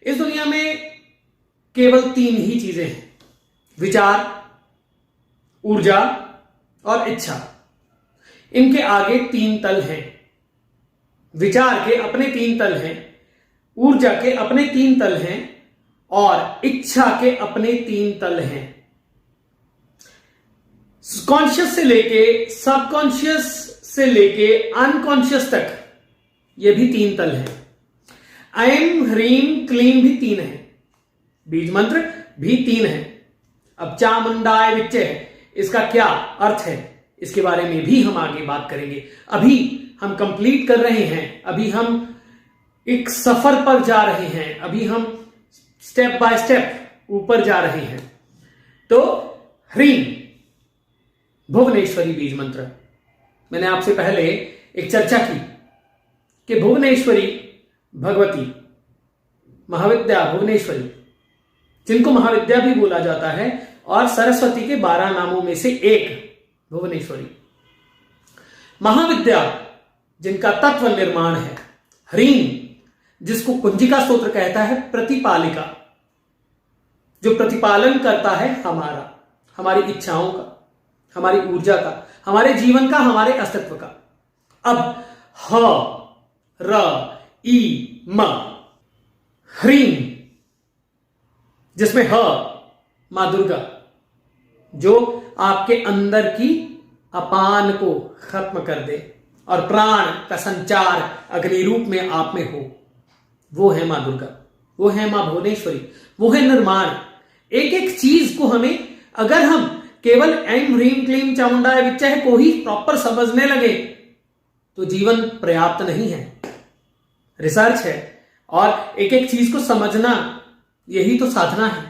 इस दुनिया में केवल 3 ही चीजें हैं, विचार, ऊर्जा और इच्छा। इनके आगे 3 तल हैं। विचार के अपने 3 तल हैं, ऊर्जा के अपने 3 तल हैं और इच्छा के अपने 3 तल हैं। कॉन्शियस से लेके सबकॉन्शियस से लेके अनकॉन्शियस तक ये भी 3 तल हैं। ऐम ह्रीम क्लीम भी 3 है, बीज मंत्र भी 3 है। अब चामुंडाय विच्चे इसका क्या अर्थ है, इसके बारे में भी हम आगे बात करेंगे। अभी हम कंप्लीट कर रहे हैं, अभी हम एक सफर पर जा रहे हैं, अभी हम स्टेप बाय स्टेप ऊपर जा रहे हैं। तो ह्रीम भुवनेश्वरी बीज मंत्र, मैंने आपसे पहले एक चर्चा की कि भुवनेश्वरी भगवती, महाविद्या भुवनेश्वरी, जिनको महाविद्या भी बोला जाता है और सरस्वती के 12 नामों में से एक भुवनेश्वरी। महाविद्या जिनका तत्व निर्माण है, ह्रीम जिसको कुंजिका स्तोत्र कहता है प्रतिपालिका, जो प्रतिपालन करता है हमारा, हमारी इच्छाओं का, हमारी ऊर्जा का, हमारे जीवन का, हमारे अस्तित्व का। अब ह र ई म ह्रीम जिसमें ह मां दुर्गा, जो आपके अंदर की अपान को खत्म कर दे और प्राण का संचार अग्नि रूप में आप में हो, वो है मां दुर्गा, वो है मां भुवनेश्वरी, वो है निर्माण। एक एक चीज को हमें अगर हम केवल ऐम ह्रीम क्लीम चामुंडाय विच्चय को ही प्रॉपर समझने लगे तो जीवन पर्याप्त नहीं है। रिसर्च है और एक एक चीज को समझना, यही तो साधना है।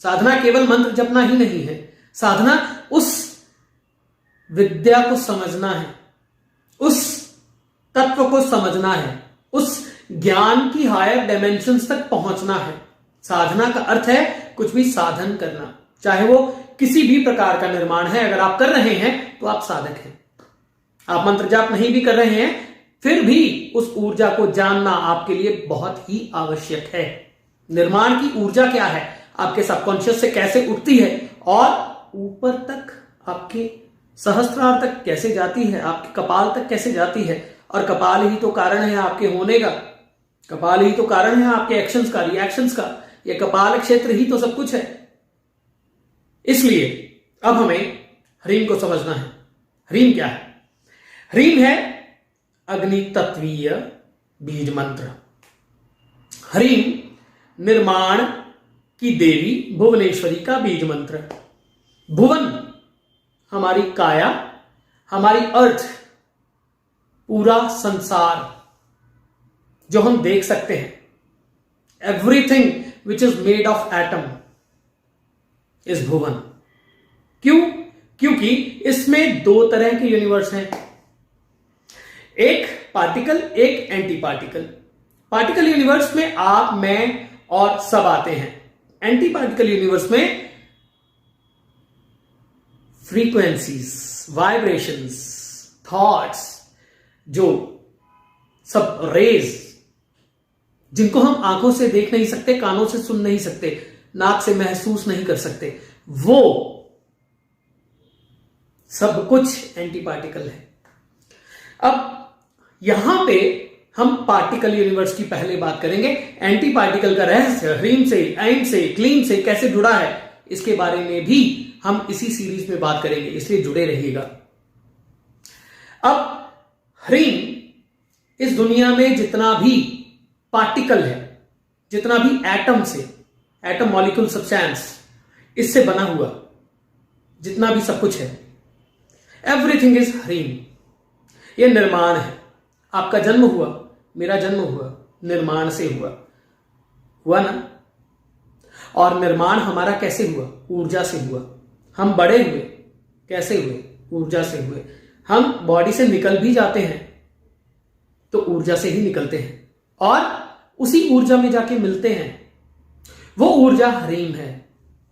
साधना केवल मंत्र जपना ही नहीं है, साधना उस विद्या को समझना है, उस तत्व को समझना है, उस ज्ञान की हायर डायमेंशंस तक पहुंचना है। साधना का अर्थ है कुछ भी साधन करना, चाहे वो किसी भी प्रकार का निर्माण है। अगर आप कर रहे हैं तो आप साधक हैं। आप मंत्र जाप नहीं भी कर रहे हैं, फिर भी उस ऊर्जा को जानना आपके लिए बहुत ही आवश्यक है। निर्माण की ऊर्जा क्या है, आपके सबकॉन्शियस से कैसे उठती है और ऊपर तक आपके सहस्त्रार तक कैसे जाती है, आपके कपाल तक कैसे जाती है। और कपाल ही तो कारण है आपके होने का, कपाल ही तो कारण है आपके एक्शंस का, रिएक्शंस का। यह कपाल क्षेत्र ही तो सब कुछ है। इसलिए अब हमें ह्रीम को समझना है। ह्रीम क्या है? ह्रीम है अग्नि तत्वीय बीज मंत्र। ह्रीम निर्माण की देवी भुवनेश्वरी का बीज मंत्र। भुवन हमारी काया, हमारी अर्थ, पूरा संसार जो हम देख सकते हैं, everything which is made of atom is भुवन। क्यों? क्योंकि इसमें 2 तरह के यूनिवर्स हैं, एक पार्टिकल, एक एंटी पार्टिकल। पार्टिकल यूनिवर्स में आप, मैं और सब आते हैं। एंटी पार्टिकल यूनिवर्स में फ्रीक्वेंसीज, वाइब्रेशंस, थॉट्स, जो सब रेज जिनको हम आंखों से देख नहीं सकते, कानों से सुन नहीं सकते, नाक से महसूस नहीं कर सकते, वो सब कुछ एंटी पार्टिकल है। अब यहां पे हम पार्टिकल यूनिवर्स की पहले बात करेंगे। एंटी पार्टिकल का रहस्य ह्रीम से, ऐम से, क्लीम से कैसे जुड़ा है, इसके बारे में भी हम इसी सीरीज में बात करेंगे, इसलिए जुड़े रहिएगा। अब ह्रीम इस दुनिया में जितना भी पार्टिकल है, जितना भी एटम से, एटम मॉलिक्यूल सब्सटेंस, इससे बना हुआ जितना भी सब कुछ है, एवरीथिंग इज ह्रीम। यह निर्माण है। आपका जन्म हुआ, मेरा जन्म हुआ, निर्माण से हुआ ना। और निर्माण हमारा कैसे हुआ? ऊर्जा से हुआ। हम बड़े हुए कैसे हुए? ऊर्जा से हुए। हम बॉडी से निकल भी जाते हैं तो ऊर्जा से ही निकलते हैं और उसी ऊर्जा में जाके मिलते हैं। वो ऊर्जा ह्रीम है।